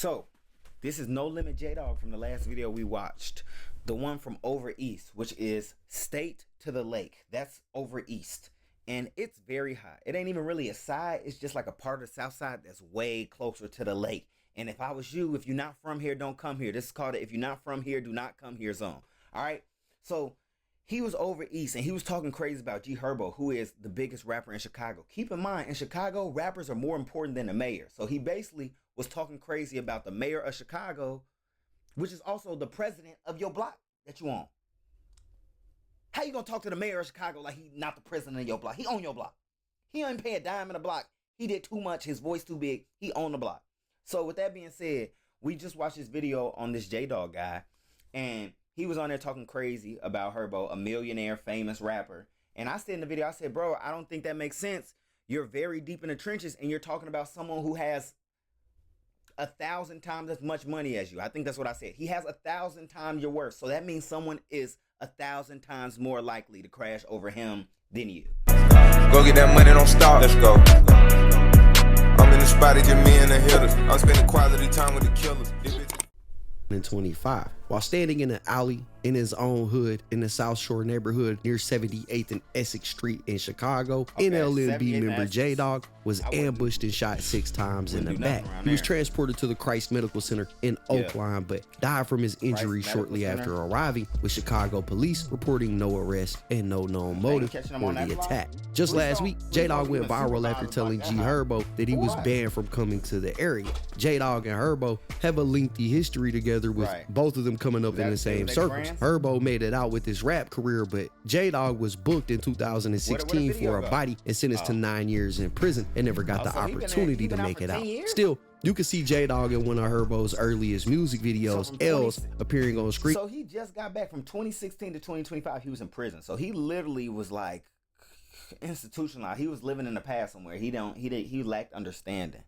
So, this is No Limit J-Dog from the last video we watched. The one from over east, which is state to the lake. That's over east. And it's very hot. It ain't even really a side. It's just like a part of the south side that's way closer to the lake. And if I was you, if you're not from here, don't come here. This is called if you're not from here, do not come here zone. All right? So, he was over east and he was talking crazy about G Herbo, who is the biggest rapper in Chicago. Keep in mind, in Chicago, rappers are more important than the mayor. So he basically was talking crazy about the mayor of Chicago, which is also the president of your block that you own. How you gonna talk to the mayor of Chicago like he not the president of your block? He own your block. He ain't pay a dime in the block. He did too much. His voice too big. He owned the block. So with that being said, we just watched this video on this J-Dog guy, and he was on there talking crazy about Herbo, a millionaire, famous rapper. And I said in the video, I said, bro, I don't think that makes sense. You're very deep in the trenches, and you're talking about someone who has 1,000 times as much money as you. I think that's what I said. He has 1,000 times your worth. So that means someone is 1,000 times more likely to crash over him than you. Go get that money, don't stop. Let's go. I'm in the spot, it's just me and the hitters. I'm spending quality time with the killers. In 25, while standing in an alley in his own hood in the South Shore neighborhood near 78th and Essex Street in Chicago, NLMB member J-Dog was ambushed and shot 6 times in the back. He was transported to the Christ Medical Center in Oakland, but died from his injuries shortly after arriving, with Chicago police reporting no arrest and no known motive for the attack. Just last week, J-Dog went viral after telling G Herbo that he was banned from coming to the area. J-Dog and Herbo have a lengthy history together, with both of them coming up in the same circles. Herbo made it out with his rap career, but J-Dog was booked in 2016 for a body and sentenced to 9 years in prison and never got the opportunity to make it out. Still, you can see J-Dog in one of Herbo's earliest music videos, L's, appearing on screen. So he just got back from 2016 to 2025. He was in prison. So he literally was like institutionalized. He was living in the past somewhere. He lacked understanding.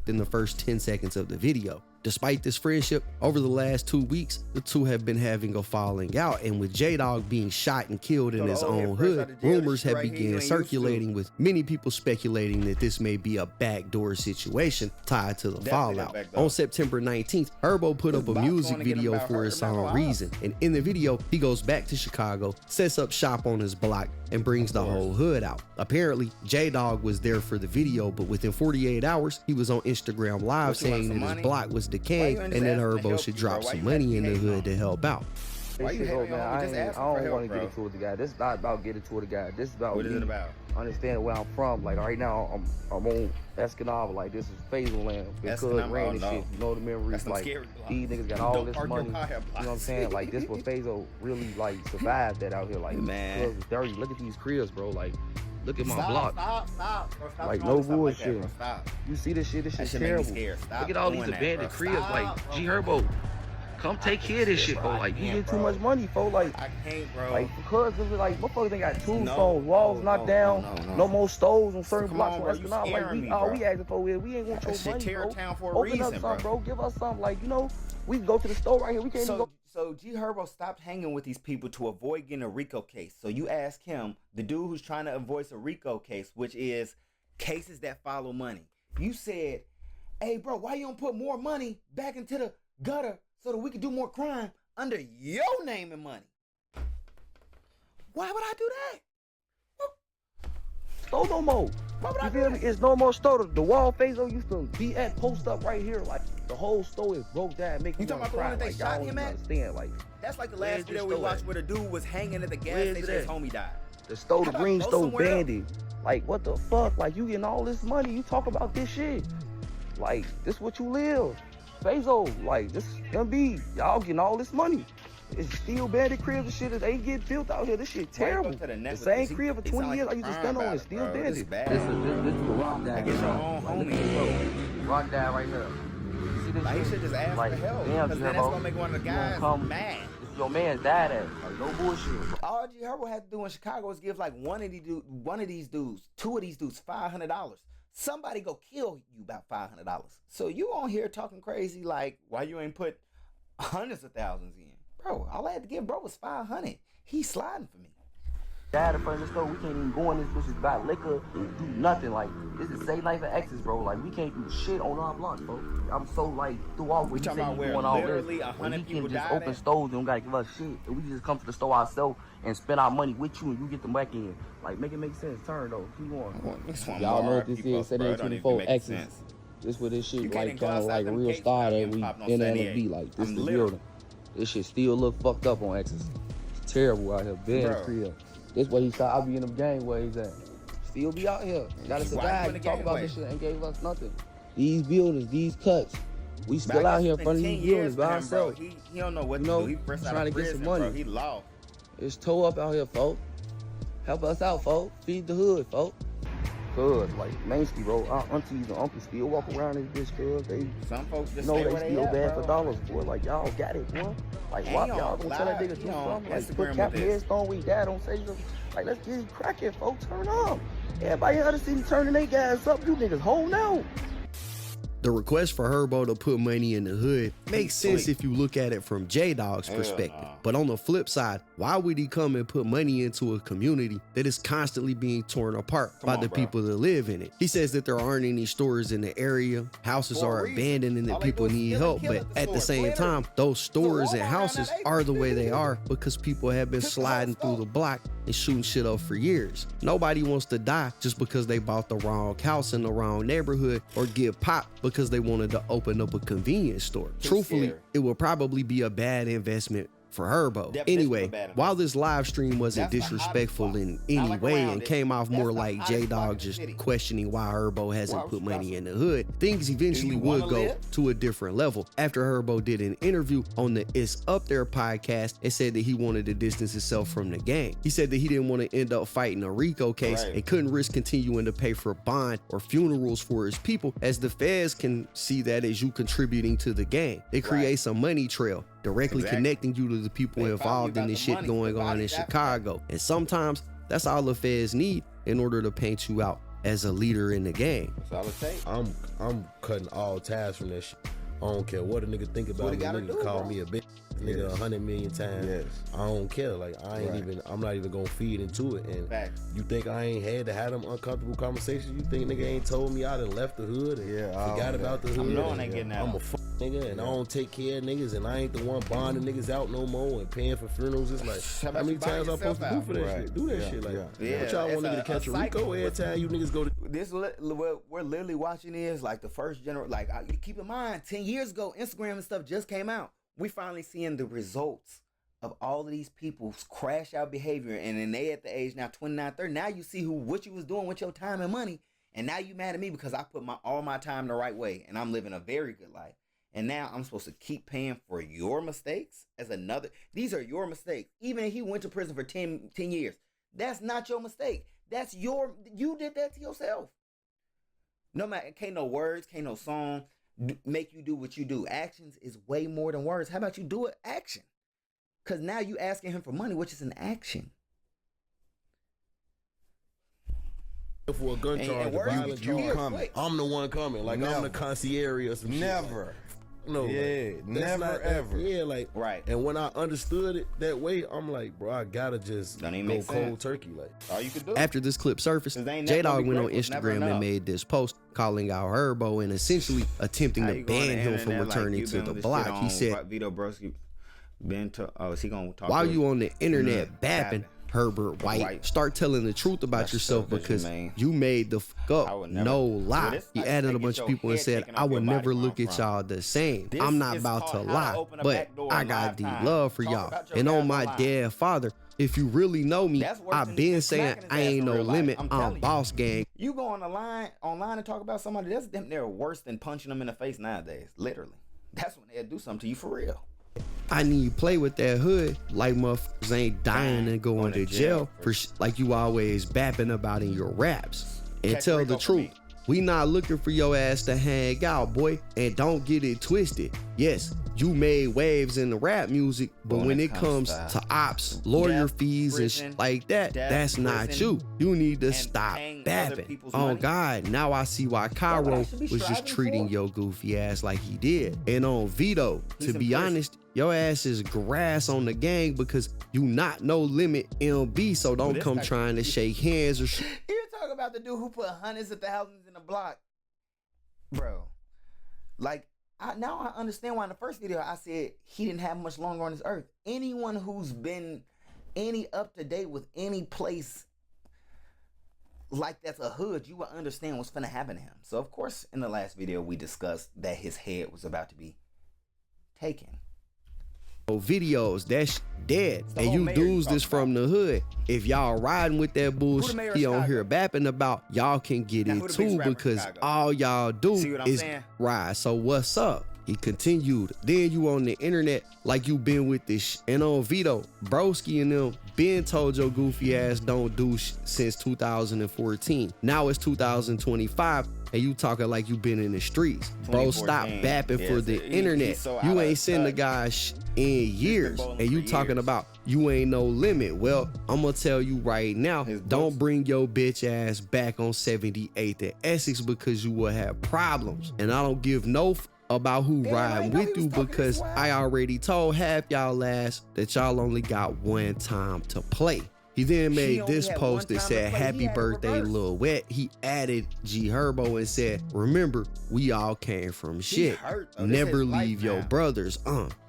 In the first 10 seconds of the video. Despite this friendship, over the last 2 weeks, the two have been having a falling out, and with J-Dog being shot and killed in his own hood, rumors have begun circulating, with many people speculating that this may be a backdoor situation tied to the fallout. On September 19th, Herbo put up a music video for his song Reason, and in the video, he goes back to Chicago, sets up shop on his block, and brings the whole hood out. Apparently, J-Dog was there for the video, but within 48 hours, he was on Instagram Live saying that his block was decaying and that Herbo should drop some money in the hood to help out. Why you man, I don't want to get into it with the guy. This is not about getting to with the guy. This is about what is it about? Understand where I'm from. Like right now, I'm on Escanaba. Like this is Faisal land. Because ran and shit. You know the memories. Like these niggas got all this money. You know what I'm saying? Like this what Faisal really like survived that out here. Like man, dirty. Look at these cribs, bro. Like. Look at my block. Stop. Like no bullshit. You see this shit? This shit's terrible. Look at all these abandoned cribs. Like G Herbo, come take care of this shit, bro. Like you get too much money, bro. Like I can't, bro. Like because of like motherfuckers ain't got two phones, walls knocked down, no more stoves on certain blocks. Like we asking for is we ain't want your money, bro. Open up something, bro. Give us something. Like you know, we can go to the store right here. We can't even go. So G Herbo stopped hanging with these people to avoid getting a RICO case. So you ask him, the dude who's trying to avoid a RICO case, which is cases that follow money. You said, hey bro, why you don't put more money back into the gutter so that we can do more crime under your name and money? Why would I do that? Store no more. You feel me? It's no more store. The wall Faisal used to be at post up right here. Like the whole store is broke down, making you talking about the one that they shot him at? Understand? Like that's like the last video we watched where the dude was hanging at the gas station. His homie died. The store, the green store, bandit. Like what the fuck? Like you getting all this money? You talk about this shit? Like this what you live? Faisal, like this NLMB, y'all getting all this money. It's still bandit cribs and shit that ain't get built out here. This shit terrible. The same crib for 20 years I used to stand on is still bandit. This is a rock dad. I get your own homie. Rock dad right here. You see this like, shit? He should just ask for help. Because then that's gonna make one of the guys mad. Your man's dad at. Like no bullshit. All G Herbo had to do in Chicago is give like one of these dudes, two of these dudes $500. Somebody go kill you about $500. So you on here talking crazy like why you ain't put hundreds of thousands in? Bro, all I had to give bro was $500. He's sliding for me. dad in front of the store. We can't even go in this bitch, just buy liquor and do nothing. Like, this is Say Life of Exes, bro. Like, we can't do shit on our block, bro. I'm so, like, threw off when you say you doing all this. When we can just open stores and don't gotta give us shit. And we just come to the store ourselves and spend our money with you and you get them back in. Like, make it make sense. Turn, though. Keep going. Y'all know what this is. Say 24 Exes. This what this shit like, kind of like real star that we NLMB. Like, this the building. This shit still look fucked up on Exes. It's terrible out here. Bad crib. This what he said. I'll be in them gang where he's at. Still be out here. Gotta survive. You talk about this shit and gave us nothing. These buildings, these cuts. We still out here in front of these buildings by ourselves. He don't know what to do. He trying to get some money. Bro. He lost. It's toe up out here, folks. Help us out, folks. Feed the hood, folks. Cuz, like, Mainstreet, bro, our aunties and uncles still walk around this bitch, cuz they, some folks just know stay they where still at, bad bro. for dollars, boy. Like, y'all got it, boy. Like, why y'all gonna tell that nigga do something? Like, put cap headstone with dad on say something. Like, let's get it cracking, folks. Turn up. Everybody in the other city turning their guys up. You niggas hold out. The request for Herbo to put money in the hood makes sense if you look at it from J-Dog's perspective. But on the flip side, why would he come and put money into a community that is constantly being torn apart by the people that live in it? He says that there aren't any stores in the area, houses are abandoned and that people need help. But at the same time, those stores and houses are the way they are because people have been sliding through the block and shooting shit up for years. Nobody wants to die just because they bought the wrong house in the wrong neighborhood or get popped because they wanted to open up a convenience store. Truthfully, it would probably be a bad investment for Herbo. Anyway, while this live stream wasn't disrespectful in any way and came off more like J-Dog just questioning why Herbo hasn't put money in the hood, things eventually would go to a different level after Herbo did an interview on the It's Up There podcast and said that he wanted to distance himself from the gang. He said that he didn't want to end up fighting a RICO case and couldn't risk continuing to pay for bond or funerals for his people, as the feds can see that as you contributing to the gang. It creates a money trail, directly connecting you to the people involved in this shit going on in Chicago. And sometimes that's all the feds need in order to paint you out as a leader in the game. That's all it takes. I'm cutting all ties from that shit. I don't care what a nigga think about me. Nigga call me a bitch. Nigga 100 million times. I don't care. Like, I'm not even gonna feed into it. And you think I ain't had to have them uncomfortable conversations? You think nigga ain't told me I done left the hood and forgot about the hood? I'm a fuck nigga and I don't take care of niggas and I ain't the one bonding niggas out no more and paying for funerals. It's like, how many times I'm supposed to do for that shit? Do that shit. Like, what y'all want nigga to catch a RICO every time you niggas go to... This what we're literally watching is like the first general. Like, keep in mind, 10 years ago, Instagram and stuff just came out. We finally seeing the results of all of these people's crash out behavior, and then they at the age now 29, 30. Now you see what you was doing with your time and money, and now you mad at me because I put all my time the right way, and I'm living a very good life. And now I'm supposed to keep paying for your mistakes as another. These are your mistakes. Even if he went to prison for 10 years, that's not your mistake. That's you did that to yourself. No matter, can't no words, can't no song make you do what you do. Actions is way more than words. How about you do an action? Because now you asking him for money, which is an action. For a gun charge, you coming. I'm the one coming. Like, I'm the concierge or some shit. Never. No, never ever. Yeah, like, and when I understood it that way, I'm like, bro, I gotta just go cold turkey. Like, all you could do. After this clip surfaced, J-Dog went on Instagram and made this post calling out Herbo and essentially attempting to ban him from returning to the block. He said, Vito Broski been to, is he gonna talk? While you on the internet bapping, Herbert White, start telling the truth about yourself because you made the fuck up. No lie. He added a bunch of people and said, I would never look at y'all the same. I'm not about to lie, but I got deep love for y'all. And on my dead father, if you really know me, I've been saying I ain't no limit on Boss Gang. You go on the line online and talk about somebody, that's damn near worse than punching them in the face nowadays. Literally. That's when they'll do something to you for real. I need you play with that hood like motherfuckers ain't dying and going to jail for like you always bapping about in your raps. And tell the truth, We not looking for your ass to hang out, boy. And don't get it twisted. Yes, you made waves in the rap music, but when it comes to ops, lawyer fees and shit like that, that's not you. You need to stop bapping. Oh God, now I see why Cairo was just treating your goofy ass like he did. And on Vito, to be honest, your ass is grass on the gang because you not no limit MB, so don't come trying to shake hands or shit. You're talking about the dude who put hundreds of thousands in the block. Bro, like, now I understand why in the first video I said he didn't have much longer on this earth. Anyone who's been any up to date with any place like that's a hood, you will understand what's finna happen to him. So of course in the last video we discussed that his head was about to be taken. Videos that's dead, and you dudes this from the hood. If y'all riding with that bullshit he on here bapping about, y'all can get it too, because all y'all do is ride. So what's up? He continued. Then you on the internet like you been with this and on Vito, Broski and them been told your goofy ass don't do since 2014. Now it's 2025 and you talking like you been in the streets. Bro, stop bapping for the internet. You ain't seen the guy in years, and you talking about you ain't no limit. Well, I'm gonna tell you right now, don't bring your bitch ass back on 78th and Essex, because you will have problems. And I don't give no about who riding with you, because I already told half y'all ass that y'all only got one time to play. He then made this post that said, "Happy birthday, Lil Wet." He added G Herbo and said, "Remember, we all came from shit. Never leave your brothers.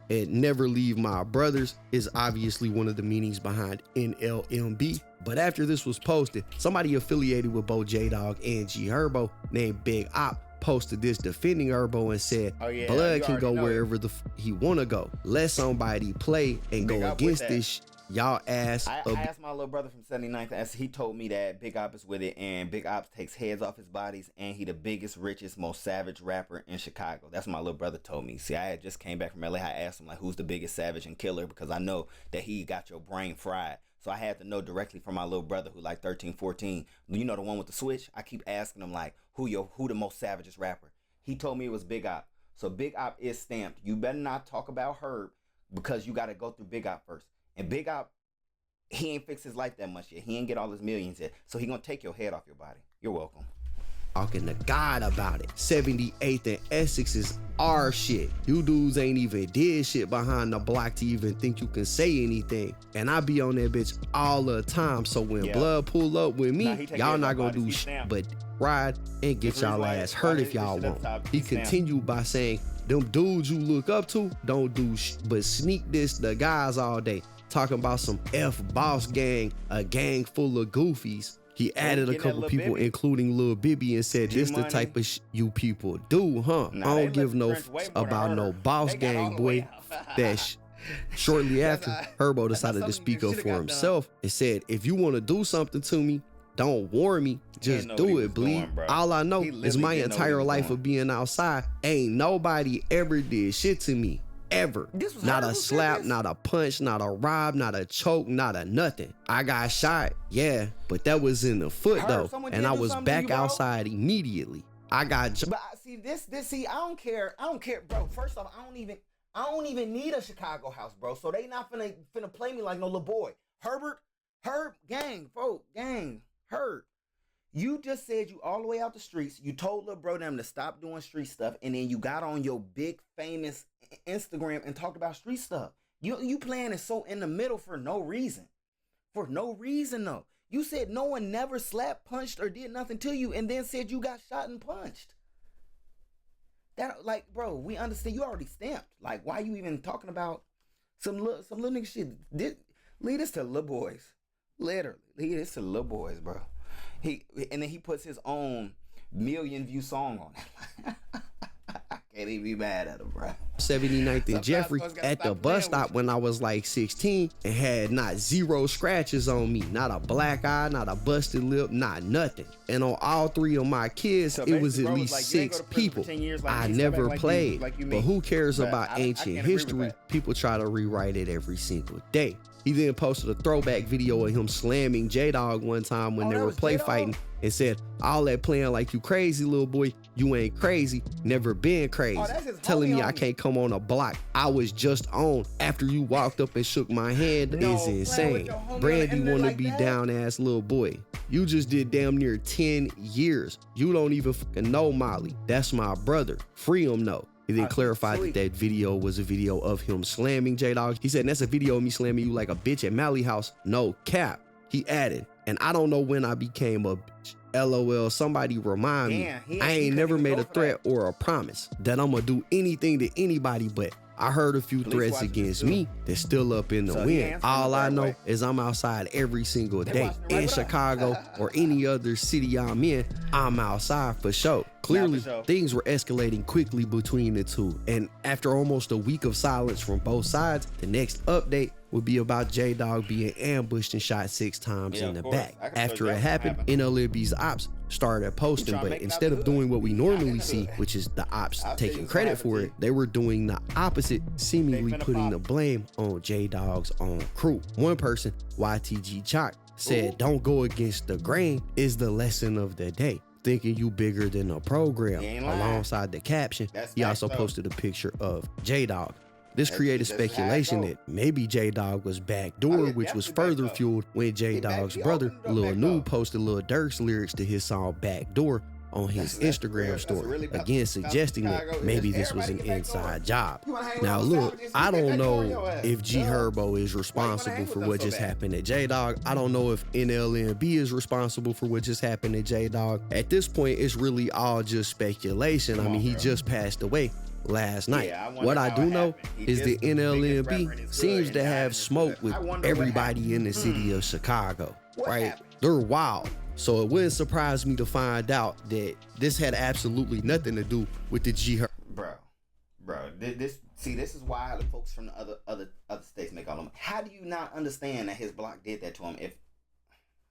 And never leave my brothers is obviously one of the meanings behind NLMB. But after this was posted, somebody affiliated with both J-Dog and G Herbo named Big Op posted this defending Herbo and said, blood can go wherever he wanna go. Let somebody play and go against this y'all ass. I asked my little brother from 79th, as he told me that Big Op is with it, and Big Op takes heads off his bodies, and he the biggest, richest, most savage rapper in Chicago. That's what my little brother told me. See, I had just came back from LA. I asked him, like, who's the biggest savage and killer, because I know that he got your brain fried. So I had to know directly from my little brother who like 13, 14. You know, the one with the switch? I keep asking him, like, who the most savagest rapper? He told me it was Big Op. So Big Op is stamped. You better not talk about Herb, because you got to go through Big Op first. And Big Op, he ain't fixed his life that much yet. He ain't get all his millions yet. So he gonna take your head off your body. You're welcome. Talking to God about it. 78th and Essex is our shit. You dudes ain't even did shit behind the block to even think you can say anything. And I be on that bitch all the time. So when blood pull up with me, y'all not gonna do shit but ride and get y'all ass hurt if y'all want. He continued by saying, them dudes you look up to don't do but sneak this the guys all day. Talking about some F-Boss gang, a gang full of goofies. He added a couple people, including Lil Bibby, and said, this the type of you people do, huh? I don't give no about no boss gang, boy. That shortly after, Herbo decided to speak up for himself and said, if you want to do something to me, don't warn me, just do it, bleed. All I know is my entire life of being outside, ain't nobody ever did shit to me. Ever. Not a slap, not a punch, not a rob, not a choke, not a nothing. I got shot, yeah, but that was in the foot though, and I was back outside immediately. I got. But see, I don't care, bro. First off, I don't even need a Chicago house, bro. So they not finna play me like no little boy. Herb, gang, folk, gang, Herb. You just said you all the way out the streets. You told little bro them to stop doing street stuff, and then you got on your big famous Instagram and talked about street stuff. You playing it so in the middle for no reason. For no reason though. You said no one never slapped, punched, or did nothing to you, and then said you got shot and punched. That, like, bro, we understand you already stamped. Like, why you even talking about some little nigga shit? Lead this to little boys. Literally, lead this to little boys, bro. And then he puts his own 1 million view song on it. I can't even be mad at him, bro. 79th and Jeffrey at the bus stop when I was like 16 and had not 0 scratches on me. Not a black eye, not a busted lip, not nothing. And on all 3 of my kids, it was at least 6 people. I never played, but who cares about ancient history? People try to rewrite it every single day. He then posted a throwback video of him slamming J-Dog one time when they were play fighting and said, all that playing like you crazy, little boy, you ain't crazy, never been crazy. Telling me I can't come on a block I was just on after you walked up and shook my hand is insane. Brandy wanna be down ass little boy. You just did damn near 10 years. You don't even fucking know Molly. That's my brother. Free him though. He then clarified that that video was a video of him slamming J-Dog. He said, that's a video of me slamming you like a bitch at Mally house. No cap. He added, and I don't know when I became a bitch. LOL, somebody remind me. I ain't never made a threat or a promise that I'm gonna do anything to anybody, but I heard a few threats against me that's still up in the wind. All I know is I'm outside every single day. In Chicago or any other city I'm in, I'm outside for sure. Clearly, things were escalating quickly between the two. And after almost a week of silence from both sides, the next update would be about J-Dog being ambushed and shot 6 times in the back. After it happened, NLMB's ops started posting, but instead of doing what we normally see, which is the ops taking credit for it, they were doing the opposite, seemingly putting the blame on J-Dog's own crew. One person, YTG Chalk, said, don't go against the grain is the lesson of the day. Thinking you bigger than a program. Alongside the caption, he also posted a picture of J-Dog. This created speculation that maybe J-Dog was backdoor, which was further fueled when J-Dog's brother, Lil Noob, posted Lil Durk's lyrics to his song Backdoor on his Instagram story, again suggesting that maybe this was an inside job. Now look, I don't know if G Herbo is responsible for what just happened at J-Dog. I don't know if NLMB is responsible for what just happened at J-Dog. At this point, it's really all just speculation. I mean, he just passed away last night. What I do know is the NLMB seems to have smoke with everybody in the city of Chicago, right? They're wild. So it wouldn't surprise me to find out that this had absolutely nothing to do with the G Herbo. Bro, this is why the folks from the other states make all them. How do you not understand that his block did that to him? If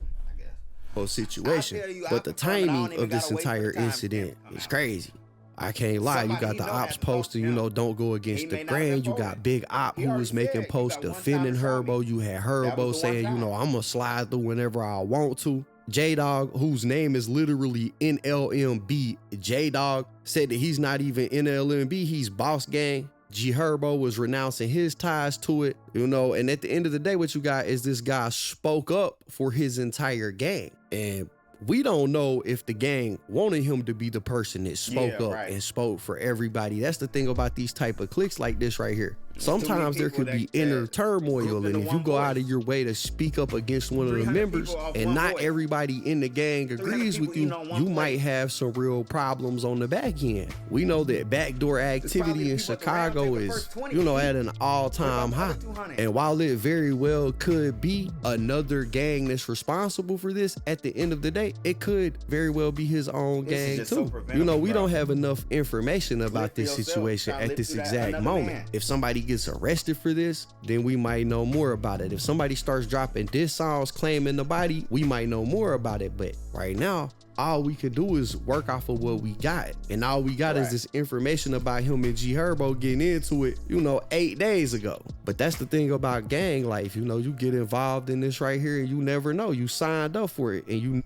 I guess whole situation, but the timing of this entire incident is crazy. I can't lie, you got the ops posting, you know, don't go against the grain. You got Big Op who was making posts defending Herbo. You had Herbo saying, you know, I'm gonna slide through whenever I want to. J-Dog, whose name is literally NLMB, J-Dog, said that he's not even NLMB, he's Boss Gang. G Herbo was renouncing his ties to it, you know, and at the end of the day, what you got is this guy spoke up for his entire gang. And we don't know if the gang wanted him to be the person that spoke up and spoke for everybody. That's the thing about these type of cliques like this right here. Sometimes there could be inner turmoil, and if you go out of your way to speak up against one of the members and not everybody in the gang agrees with you, you might have some real problems on the back end. We know that backdoor activity in Chicago is, you know, at an all-time high. And while it very well could be another gang that's responsible for this, at the end of the day, it could very well be his own gang too. You know, we don't have enough information about this situation at this exact moment. If somebody gets arrested for this, then we might know more about it. If somebody starts dropping diss songs claiming the body, we might know more about it. But right now, all we could do is work off of what we got. And all we got is this information about him and G Herbo getting into it, you know, 8 days ago. But that's the thing about gang life. You know, you get involved in this right here and you never know. You signed up for it and you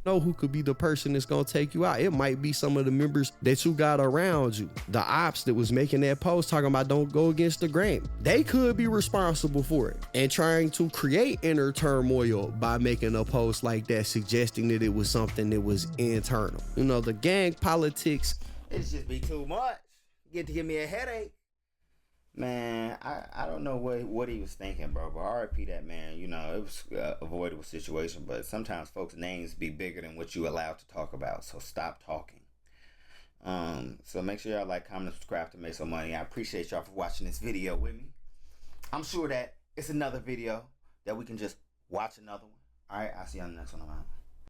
know who could be the person that's gonna take you out. It might be some of the members that you got around you. The ops that was making that post talking about don't go against the grain, they could be responsible for it and trying to create inner turmoil by making a post like that, suggesting that it was something that was internal. You know, the gang politics, it's just be too much. Get to give me a headache. Man, I don't know what he was thinking, bro, but RIP that man. You know, it was an avoidable situation, but sometimes folks' names be bigger than what you allowed to talk about, so stop talking. So make sure y'all like, comment, and subscribe to MasoMoney. I appreciate y'all for watching this video with me. I'm sure that it's another video that we can just watch another one. All right, I'll see you on the next one. I'm out.